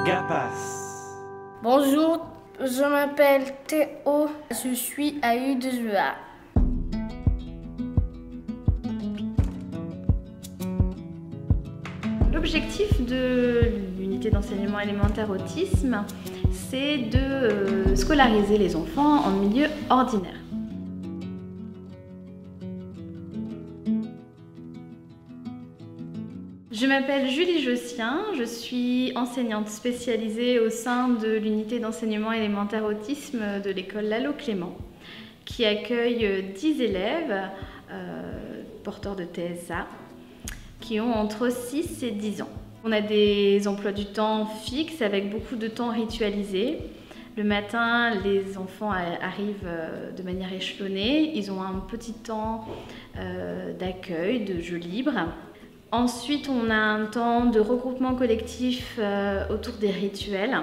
GAPAS. Bonjour, je m'appelle Théo, je suis à U2A. L'objectif de l'unité d'enseignement élémentaire autisme, c'est de scolariser les enfants en milieu ordinaire. Je m'appelle Julie Jossien, je suis enseignante spécialisée au sein de l'unité d'enseignement élémentaire autisme de l'école Lalo Clément, qui accueille 10 élèves porteurs de TSA qui ont entre 6 et 10 ans. On a des emplois du temps fixes avec beaucoup de temps ritualisé. Le matin, les enfants arrivent de manière échelonnée, ils ont un petit temps d'accueil, de jeu libre. Ensuite, on a un temps de regroupement collectif autour des rituels,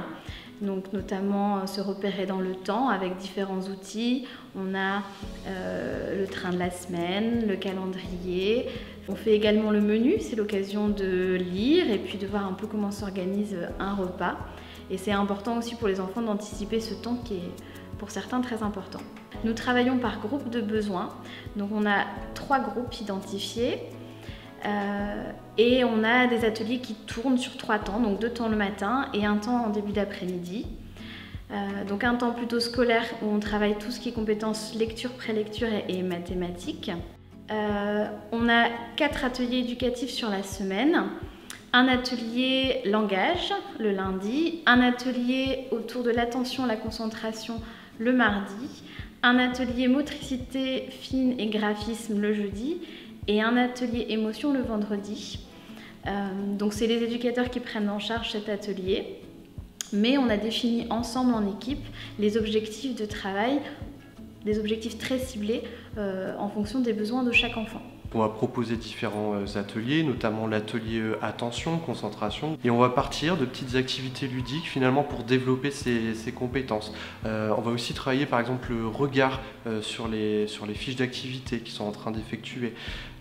donc notamment se repérer dans le temps avec différents outils. On a le train de la semaine, le calendrier. On fait également le menu, c'est l'occasion de lire et puis de voir un peu comment s'organise un repas. Et c'est important aussi pour les enfants d'anticiper ce temps qui est pour certains très important. Nous travaillons par groupe de besoins, donc on a 3 groupes identifiés. Et on a des ateliers qui tournent sur 3 temps, donc 2 temps le matin et 1 temps en début d'après-midi. Donc un temps plutôt scolaire où on travaille tout ce qui est compétences lecture, prélecture et mathématiques. On a 4 ateliers éducatifs sur la semaine, un atelier langage le lundi, un atelier autour de l'attention, la concentration le mardi, un atelier motricité fine et graphisme le jeudi, et un atelier émotion le vendredi. Donc c'est les éducateurs qui prennent en charge cet atelier, mais on a défini ensemble en équipe les objectifs de travail, des objectifs très ciblés en fonction des besoins de chaque enfant. On va proposer différents ateliers, notamment l'atelier attention, concentration, et on va partir de petites activités ludiques finalement pour développer ces compétences. On va aussi travailler par exemple le regard sur les fiches d'activité qu'ils sont en train d'effectuer,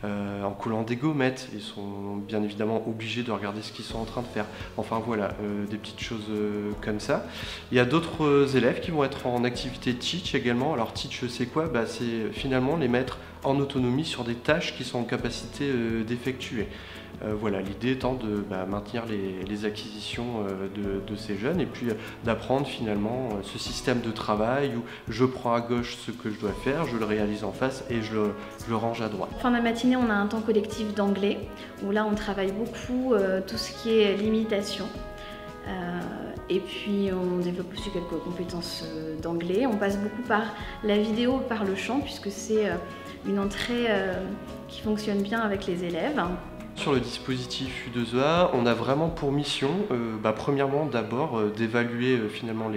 en collant des gommettes. Ils sont bien évidemment obligés de regarder ce qu'ils sont en train de faire. Enfin voilà, des petites choses comme ça. Il y a d'autres élèves qui vont être en activité Teach également. Alors Teach, c'est quoi? C'est finalement les mettre en autonomie sur des tâches qui sont en capacité d'effectuer. Voilà, l'idée étant de maintenir les acquisitions de ces jeunes et puis d'apprendre finalement ce système de travail où je prends à gauche ce que je dois faire, je le réalise en face et je le range à droite. Fin de la matinée, on a un temps collectif d'anglais où là on travaille beaucoup tout ce qui est limitation. Et puis on développe aussi quelques compétences d'anglais. On passe beaucoup par la vidéo, par le chant, puisque c'est une entrée qui fonctionne bien avec les élèves. Sur le dispositif U2A, on a vraiment pour mission, premièrement d'abord d'évaluer finalement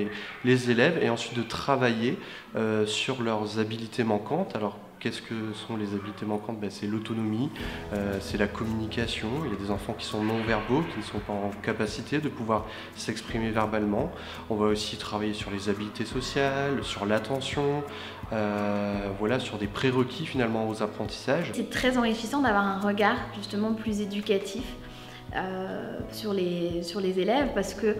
les élèves et ensuite de travailler sur leurs habiletés manquantes. Alors, qu'est-ce que sont les habiletés manquantes? C'est l'autonomie, c'est la communication. Il y a des enfants qui sont non-verbaux, qui ne sont pas en capacité de pouvoir s'exprimer verbalement. On va aussi travailler sur les habiletés sociales, sur l'attention, voilà, sur des prérequis finalement aux apprentissages. C'est très enrichissant d'avoir un regard justement plus éducatif sur les élèves parce que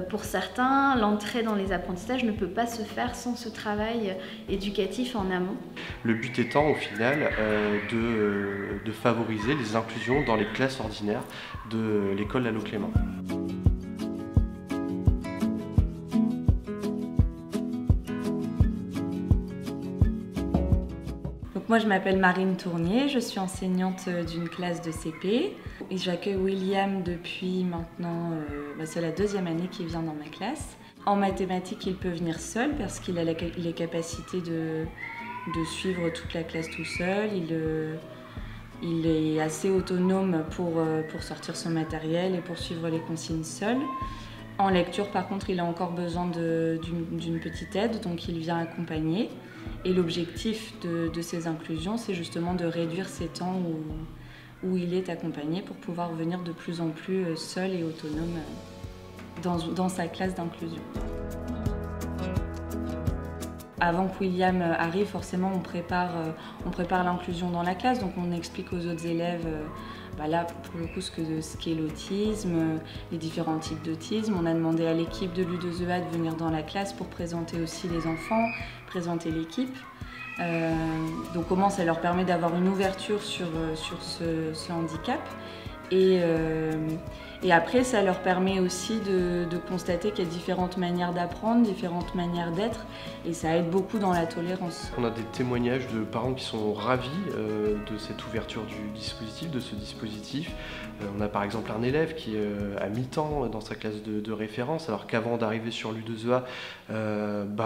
pour certains, l'entrée dans les apprentissages ne peut pas se faire sans ce travail éducatif en amont. Le but étant au final de favoriser les inclusions dans les classes ordinaires de l'école Lalo Clément. Moi, je m'appelle Marine Tournier, je suis enseignante d'une classe de CP. Et j'accueille William depuis maintenant, c'est la 2e année qu'il vient dans ma classe. En mathématiques, il peut venir seul parce qu'il a les capacités de suivre toute la classe tout seul. Il est assez autonome pour sortir son matériel et pour suivre les consignes seul. En lecture, par contre, il a encore besoin d'une petite aide, donc il vient accompagner. Et l'objectif de ces inclusions, c'est justement de réduire ces temps où il est accompagné pour pouvoir venir de plus en plus seul et autonome dans sa classe d'inclusion. Avant que William arrive, forcément, on prépare l'inclusion dans la classe, donc on explique aux autres élèves là, pour le coup, ce qu'est l'autisme, les différents types d'autisme. On a demandé à l'équipe de l'U2EA de venir dans la classe pour présenter aussi les enfants, présenter l'équipe. Donc comment ça leur permet d'avoir une ouverture sur ce handicap. Et après, ça leur permet aussi de constater qu'il y a différentes manières d'apprendre, différentes manières d'être, et ça aide beaucoup dans la tolérance. On a des témoignages de parents qui sont ravis de cette ouverture du dispositif, de ce dispositif. On a par exemple un élève qui est à mi-temps dans sa classe de référence, alors qu'avant d'arriver sur l'U2EA,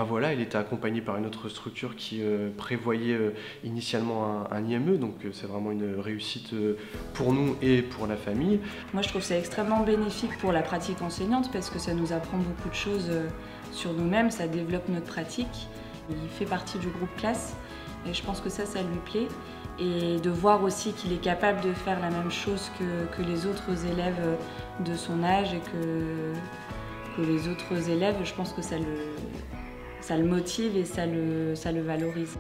voilà, il était accompagné par une autre structure qui prévoyait initialement un IME, donc c'est vraiment une réussite pour nous et pour la famille. Moi, je trouve ça extrêmement bénéfique pour la pratique enseignante parce que ça nous apprend beaucoup de choses sur nous-mêmes, ça développe notre pratique. Il fait partie du groupe classe et je pense que ça lui plaît. Et de voir aussi qu'il est capable de faire la même chose que les autres élèves de son âge et que les autres élèves, je pense que ça le motive et ça le valorise.